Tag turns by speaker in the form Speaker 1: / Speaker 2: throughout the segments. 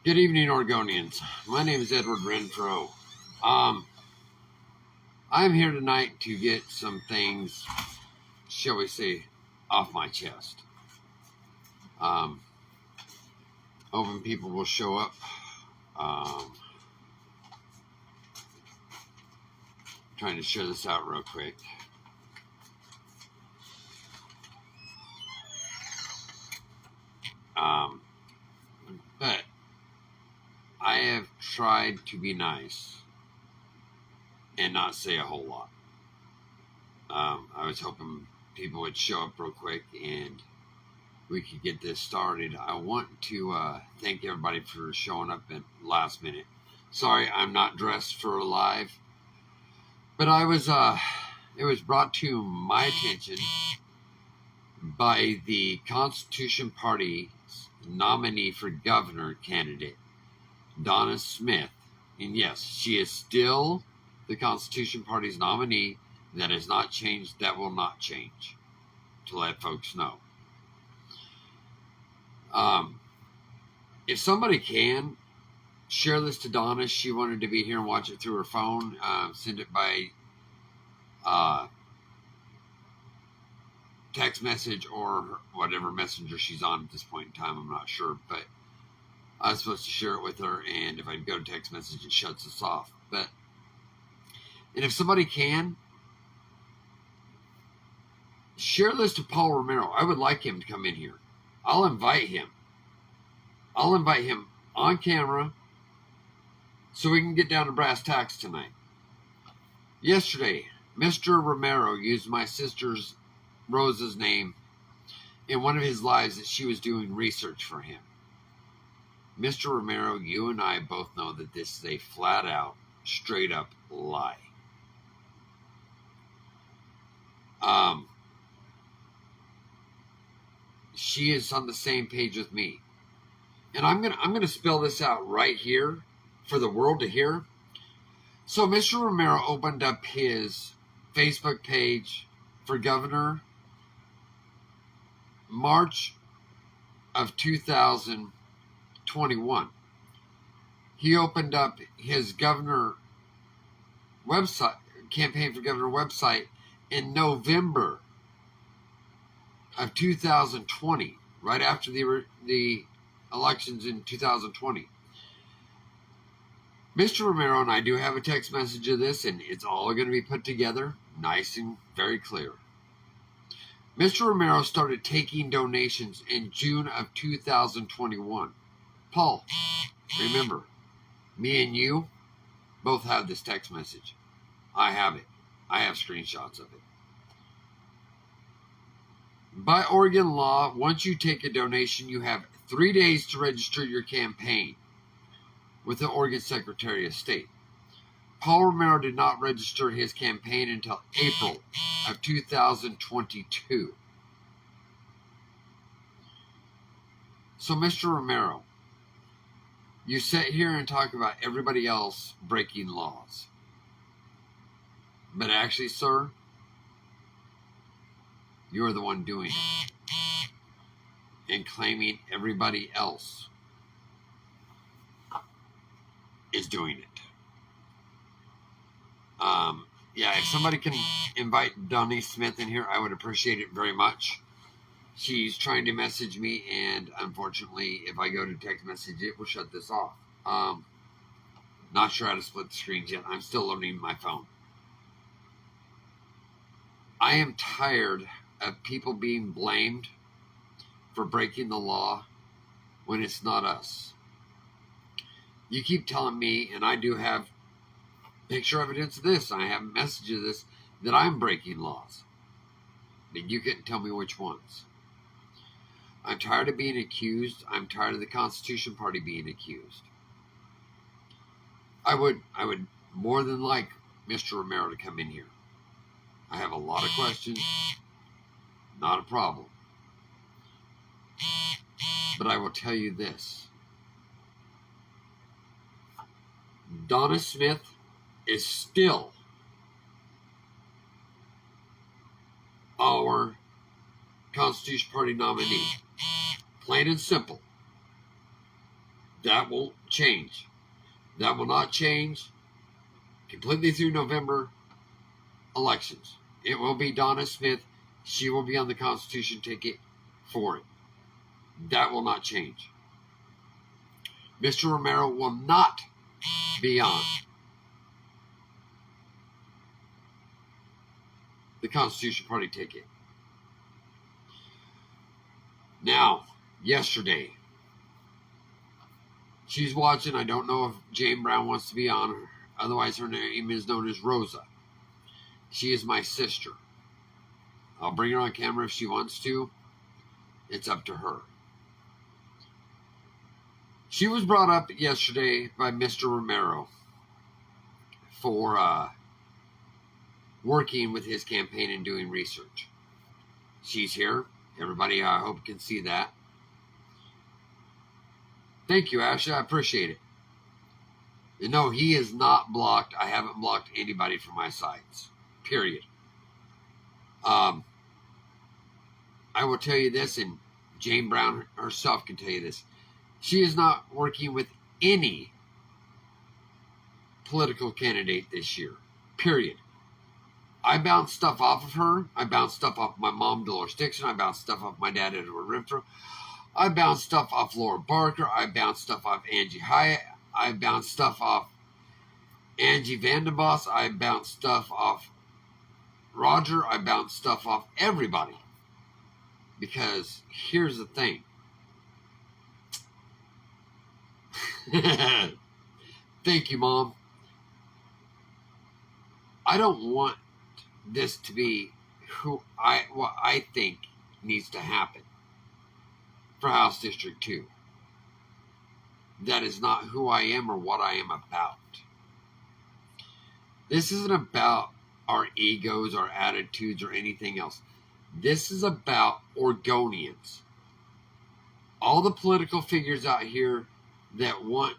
Speaker 1: Good evening, Oregonians. My name is Edward Renfro. I'm here tonight to get some things, shall we say, off my chest. Hoping people will show up. Trying to share this out real quick. But I have tried to be nice and not say a whole lot. I was hoping people would show up real quick and we could get this started. I want to thank everybody for showing up at last minute. Sorry, I'm not dressed for live, but it was brought to my attention by the Constitution Party's nominee for governor candidate, Donna Smith. And yes, she is still the Constitution Party's nominee. That has not changed. That will not change, to let folks know. If somebody can share this to Donna, she wanted to be here and watch it through her phone. Send it by text message or whatever messenger she's on at this point in time. I'm not sure, but I was supposed to share it with her, and if I go to text message, it shuts us off. And if somebody can share this to Paul Romero, I would like him to come in here. I'll invite him on camera so we can get down to brass tacks tonight. Yesterday, Mr. Romero used my sister's Rosa's name in one of his lives that she was doing research for him. Mr. Romero, you and I both know that this is a flat out, straight up lie. She is on the same page with me. And I'm gonna spell this out right here for the world to hear. So Mr. Romero opened up his Facebook page for governor March of 2021. He opened up his governor website, campaign for governor website, in November of 2020, right after the elections in 2020. Mr. Romero and I do have a text message of this, and it's all going to be put together nice and very clear. Mr. Romero started taking donations in June of 2021. Paul, remember, me and you both have this text message. I have it. I have screenshots of it. By Oregon law, once you take a donation, you have 3 days to register your campaign with the Oregon Secretary of State. Paul Romero did not register his campaign until April of 2022. So, Mr. Romero, you sit here and talk about everybody else breaking laws. But actually, sir, you're the one doing it and claiming everybody else is doing it. If somebody can invite Donna Smith in here, I would appreciate it very much. She's trying to message me, and unfortunately, if I go to text message, it will shut this off. Not sure how to split the screens yet. I'm still learning my phone. I am tired of people being blamed for breaking the law when it's not us. You keep telling me, and I do have picture evidence of this, I have messages of this, that I'm breaking laws. But you couldn't tell me which ones. I'm tired of being accused. I'm tired of the Constitution Party being accused. I would more than like Mr. Romero to come in here. I have a lot of questions. Not a problem. But I will tell you this. Donna Smith is still our Constitution Party nominee. Plain and simple. That won't change. That will not change completely through November elections. It will be Donna Smith. She will be on the Constitution ticket for it. That will not change. Mr. Romero will not be on the Constitution Party ticket. Now, yesterday, she's watching. I don't know if Jane Brown wants to be on her. Otherwise, her name is known as Rosa. She is my sister. I'll bring her on camera if she wants to. It's up to her. She was brought up yesterday by Mr. Romero for working with his campaign and doing research. She's here. Everybody, I hope can see that. Thank you, Ashley. I appreciate it. And no, he is not blocked. I haven't blocked anybody from my sites. Period. I will tell you this, and Jane Brown herself can tell you this. She is not working with any political candidate this year. Period. I bounced stuff off of her. I bounced stuff off my mom, Dolores Dixon. I bounced stuff off my dad, Edward Renfro. I bounced stuff off Laura Barker. I bounced stuff off Angie Hyatt. I bounced stuff off Angie Vandenboss. I bounced stuff off Roger. I bounced stuff off everybody. Because here's the thing. Thank you, Mom. I don't want this to be what I think needs to happen for House District 2. That is not who I am or what I am about. This isn't about our egos, our attitudes, or anything else. This is about Oregonians. All the political figures out here that want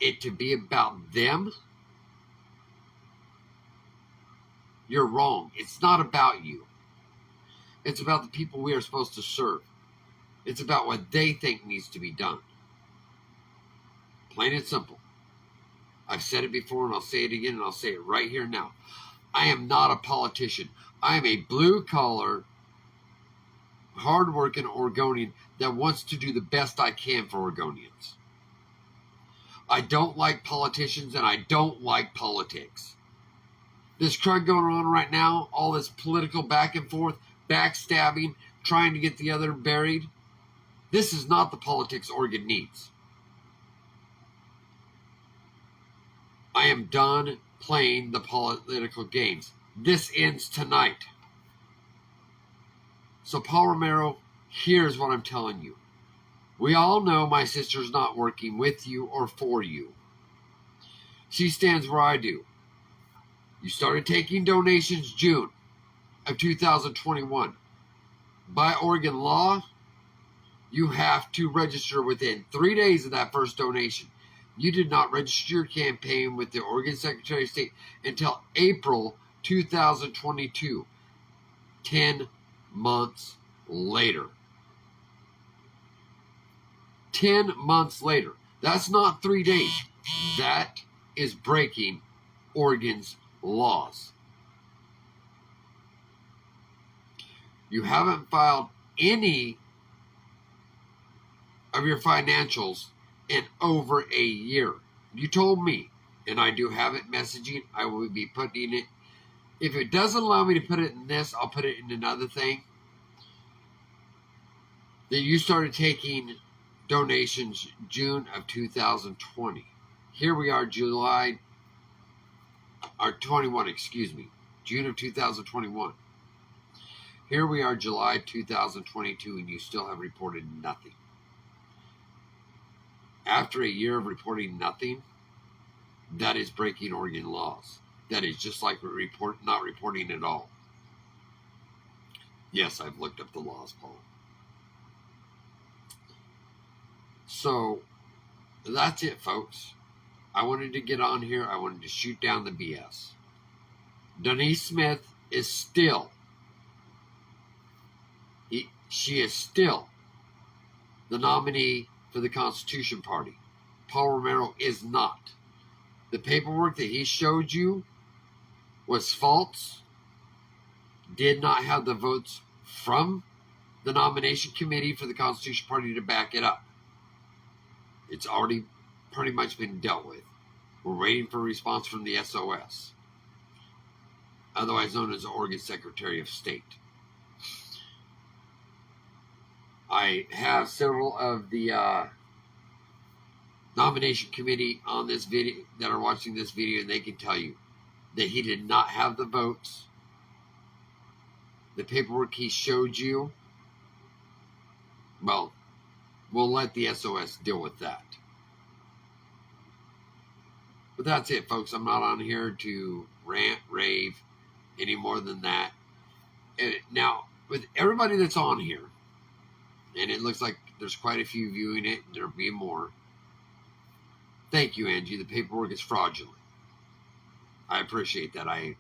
Speaker 1: it to be about them, you're wrong. It's not about you. It's about the people we are supposed to serve. It's about what they think needs to be done. Plain and simple. I've said it before and I'll say it again and I'll say it right here now. I am not a politician. I am a blue-collar, hard-working Oregonian that wants to do the best I can for Oregonians. I don't like politicians and I don't like politics. This crud going on right now, all this political back and forth, backstabbing, trying to get the other buried, this is not the politics Oregon needs. I am done playing the political games. This ends tonight. So, Paul Romero, here's what I'm telling you. We all know my sister's not working with you or for you. She stands where I do. You started taking donations June of 2021. By Oregon law, you have to register within 3 days of that first donation. You did not register your campaign with the Oregon Secretary of State until April 2022. 10 months later. 10 months later. That's not 3 days. That is breaking Oregon's laws. You haven't filed any of your financials in over a year. You told me, and I do have it messaging. I will be putting it. If it doesn't allow me to put it in this, I'll put it in another thing. That you started taking donations June of 2020. Here we are, July, or 21, excuse me, June of 2021. Here we are, July 2022, and you still have reported nothing. After a year of reporting nothing, that is breaking Oregon laws. That is just like not reporting at all. Yes, I've looked up the laws, Paul. So, that's it, folks. I wanted to get on here. I wanted to shoot down the BS. Denise Smith is still, she is still the nominee for the Constitution Party. Paul Romero is not. The paperwork that he showed you was false, did not have the votes from the nomination committee for the Constitution Party to back it up. It's already pretty much been dealt with. We're waiting for a response from the SOS, otherwise known as the Oregon Secretary of State. I have several of the nomination committee on this video that are watching this video, and they can tell you that he did not have the votes. The paperwork he showed you, well, we'll let the SOS deal with that. But that's it, folks. I'm not on here to rant, rave, any more than that. Now, with everybody that's on here, and it looks like there's quite a few viewing it, and there'll be more. Thank you, Angie. The paperwork is fraudulent. I appreciate that. I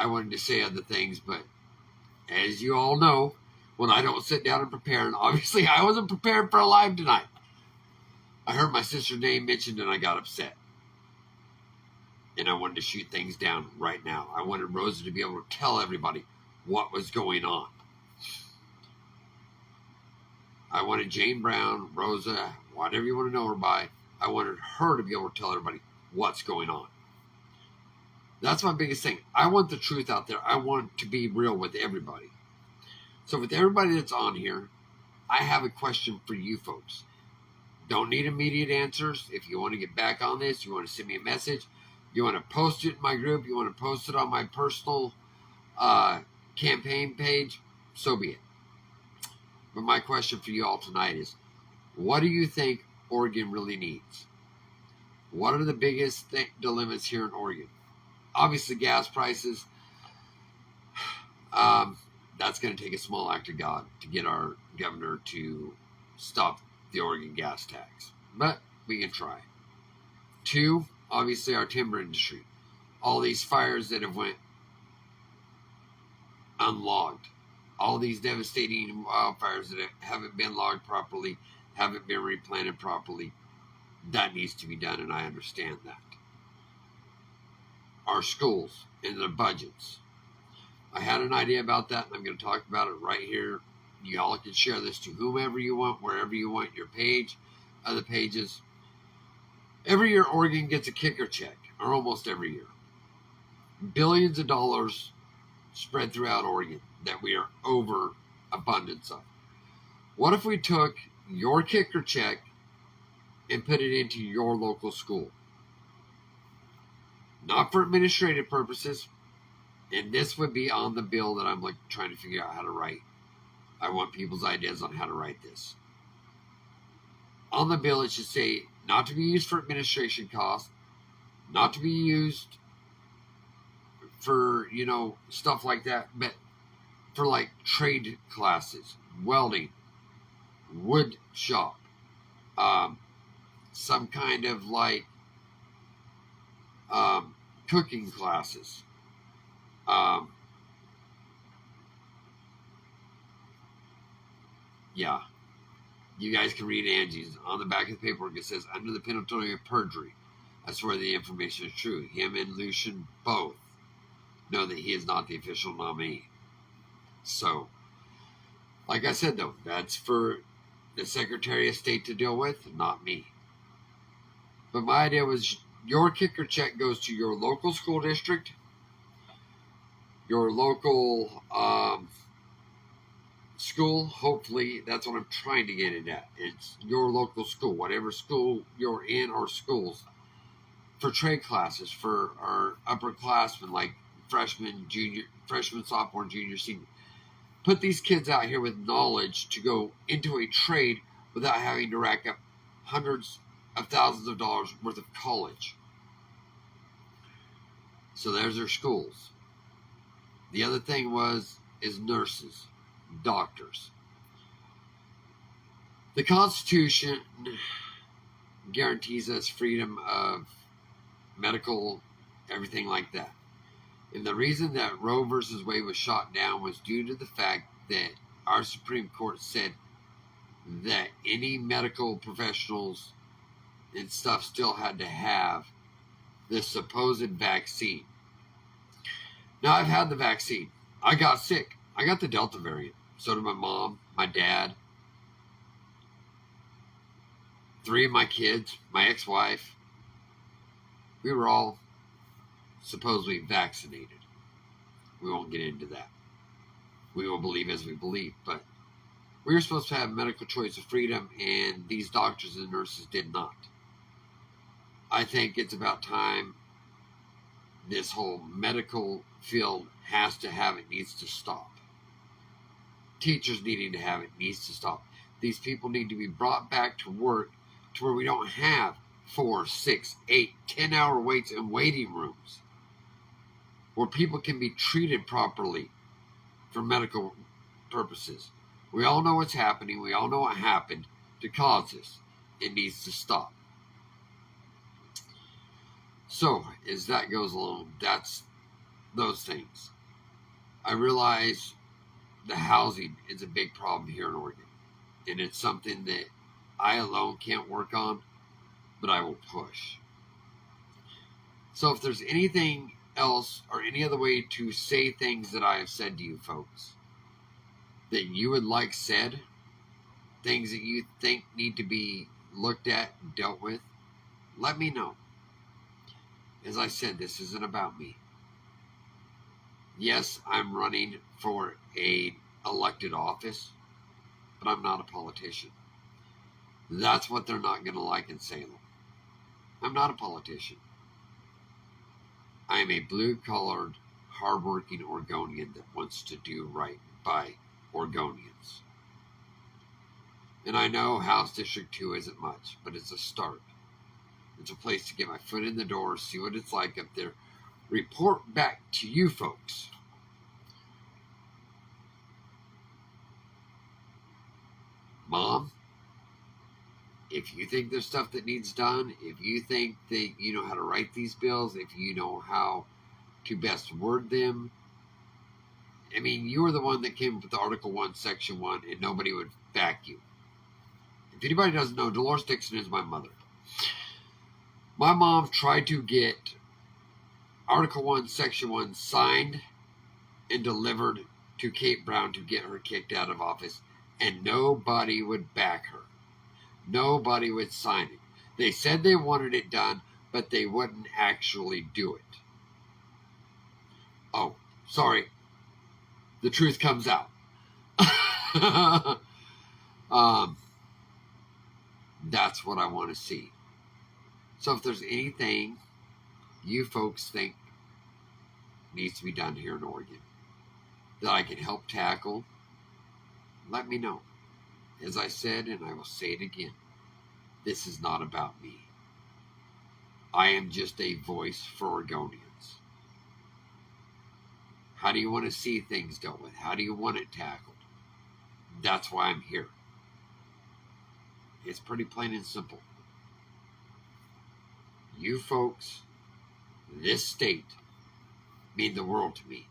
Speaker 1: wanted to say other things, but as you all know, when I don't sit down and prepare, and obviously I wasn't prepared for a live tonight. I heard my sister's name mentioned and I got upset. And I wanted to shoot things down right now. I wanted Rosa to be able to tell everybody what was going on. I wanted Jane Brown, Rosa, whatever you want to know her by, I wanted her to be able to tell everybody what's going on. That's my biggest thing. I want the truth out there. I want to be real with everybody. So with everybody that's on here, I have a question for you folks. Don't need immediate answers. If you want to get back on this, you want to send me a message, you want to post it in my group, you want to post it on my personal campaign page, so be it. But my question for you all tonight is, what do you think Oregon really needs? What are the biggest dilemmas here in Oregon? Obviously, gas prices. That's going to take a small act of God to get our governor to stop the Oregon gas tax. But we can try. 2, obviously, our timber industry. All these fires that have went unlogged. All these devastating wildfires that haven't been logged properly, haven't been replanted properly. That needs to be done, and I understand that. Our schools and their budgets. I had an idea about that, and I'm going to talk about it right here. Y'all can share this to whomever you want, wherever you want, your page, other pages. Every year, Oregon gets a kicker check, or almost every year. Billions of dollars spread throughout Oregon that we are over abundance of. What if we took your kicker check and put it into your local school? Not for administrative purposes, and this would be on the bill that I'm trying to figure out how to write. I want people's ideas on how to write this. On the bill, it should say not to be used for administration costs, not to be used for, stuff like that, but for trade classes, welding, wood shop, some kind of cooking classes. Yeah. You guys can read Angie's. On the back of the paperwork, it says, under the penalty of perjury. I swear the information is true. Him and Lucian both know that he is not the official nominee. So, like I said, though, that's for the Secretary of State to deal with, not me. But my idea was your kicker check goes to your local school district, your local school. Hopefully, that's what I'm trying to get it at. It's your local school, whatever school you're in or schools, for trade classes, for our upperclassmen, like freshman, sophomore, junior, senior. Put these kids out here with knowledge to go into a trade without having to rack up hundreds of thousands of dollars worth of college. So there's their schools. The other thing is nurses, doctors. The Constitution guarantees us freedom of medical, everything like that. And the reason that Roe versus Wade was shot down was due to the fact that our Supreme Court said that any medical professionals and stuff still had to have this supposed vaccine. Now, I've had the vaccine. I got sick. I got the Delta variant. So did my mom, my dad, 3 of my kids, my ex-wife. We were all supposedly vaccinated. We won't get into that. We will believe as we believe, but we were supposed to have medical choice of freedom, and these doctors and nurses did not. I think it's about time this whole medical field has to have it, needs to stop. Teachers needing to have it needs to stop. These people need to be brought back to work to where we don't have 4, 6, 8, 10-hour waits in waiting rooms, where people can be treated properly for medical purposes. We all know what's happening. We all know what happened to cause this. It needs to stop. So, as that goes along, that's those things. I realize the housing is a big problem here in Oregon. And it's something that I alone can't work on, but I will push. So if there's anything else or any other way to say things that I have said to you folks that you would like said, things that you think need to be looked at and dealt with, let me know. As I said, this isn't about me. Yes, I'm running for an elected office, but I'm not a politician. That's what they're not going to like in Salem. I'm not a politician. I am a blue-collared, hard-working Oregonian that wants to do right by Oregonians. And I know House District 2 isn't much, but it's a start. It's a place to get my foot in the door, see what it's like up there, report back to you folks. Mom, if you think there's stuff that needs done, if you think that you know how to write these bills, if you know how to best word them, I mean, you were the one that came up with Article 1, Section 1, and nobody would back you. If anybody doesn't know, Dolores Dixon is my mother. My mom tried to get Article 1, Section 1 signed and delivered to Kate Brown to get her kicked out of office, and nobody would back her. Nobody would sign it. They said they wanted it done, but they wouldn't actually do it. Oh, sorry. The truth comes out. That's what I want to see. So if there's anything you folks think needs to be done here in Oregon that I can help tackle, let me know. As I said, and I will say it again, this is not about me. I am just a voice for Oregonians. How do you want to see things dealt with? How do you want it tackled? That's why I'm here. It's pretty plain and simple. You folks, this state, mean the world to me.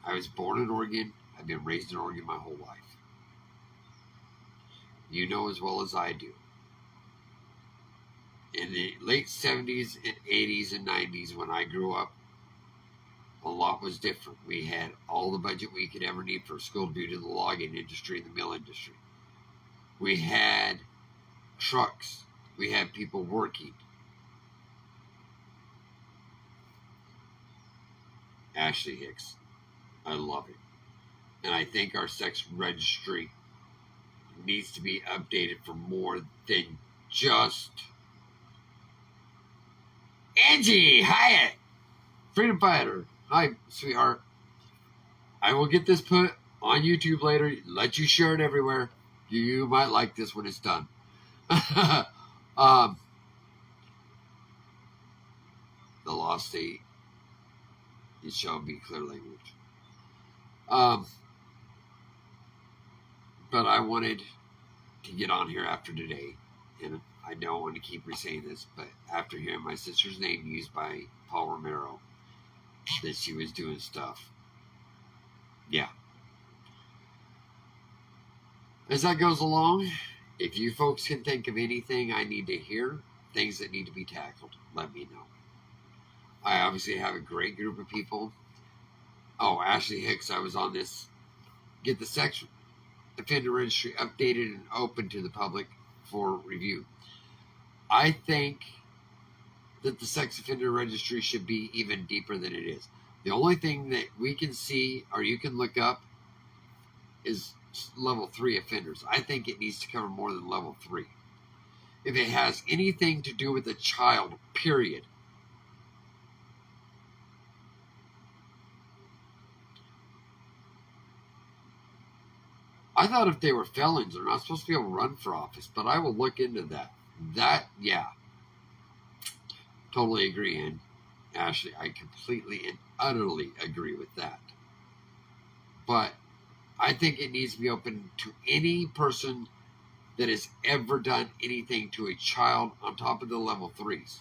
Speaker 1: I was born in Oregon. I've been raised in Oregon my whole life. You know as well as I do. In the late 70s and 80s and 90s when I grew up, a lot was different. We had all the budget we could ever need for school due to the logging industry and the mill industry. We had trucks. We had people working. Ashley Hicks. I love it. And I think our sex registry needs to be updated for more than just Angie Hyatt, freedom fighter. Hi, sweetheart. I will get this put on YouTube later. Let you share it everywhere. You might like this when it's done. The law state, it shall be clear language. But I wanted to get on here after today, and I don't want to keep saying this, but after hearing my sister's name used by Paul Romero, that she was doing stuff. Yeah. As that goes along, if you folks can think of anything I need to hear, things that need to be tackled, let me know. I obviously have a great group of people. Oh, Ashley Hicks, I was on this. Get the sex offender registry updated and open to the public for review. I think that the sex offender registry should be even deeper than it is. The only thing that we can see or you can look up is level 3 offenders. I think it needs to cover more than level 3. If it has anything to do with a child, period. I thought if they were felons, they're not supposed to be able to run for office, but I will look into that. Yeah, totally agree, and Ashley, I completely and utterly agree with that. But I think it needs to be open to any person that has ever done anything to a child on top of the level 3s.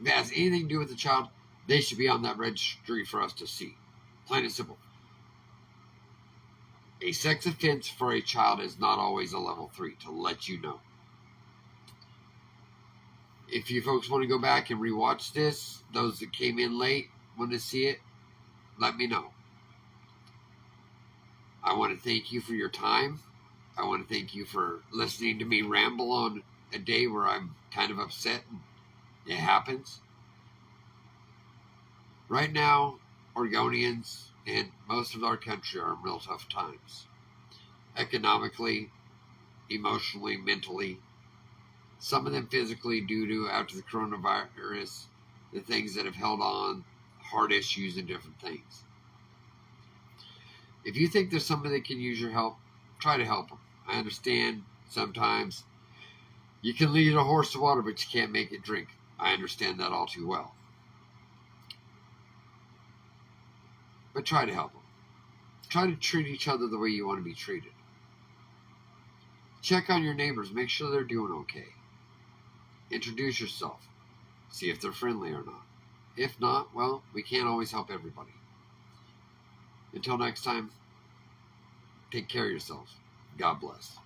Speaker 1: If it has anything to do with the child, they should be on that registry for us to see. Plain and simple. A sex offense for a child is not always a level 3, to let you know. If you folks want to go back and rewatch this, those that came in late want to see it, let me know. I want to thank you for your time. I want to thank you for listening to me ramble on a day where I'm kind of upset. It happens. Right now, Oregonians and most of our country are in real tough times. Economically, emotionally, mentally. Some of them physically due to, after the coronavirus, the things that have held on, heart issues and different things. If you think there's somebody that can use your help, try to help them. I understand sometimes you can lead a horse to water, but you can't make it drink. I understand that all too well. But try to help them. Try to treat each other the way you want to be treated. Check on your neighbors. Make sure they're doing okay. Introduce yourself. See if they're friendly or not. If not, well, we can't always help everybody. Until next time, take care of yourselves. God bless.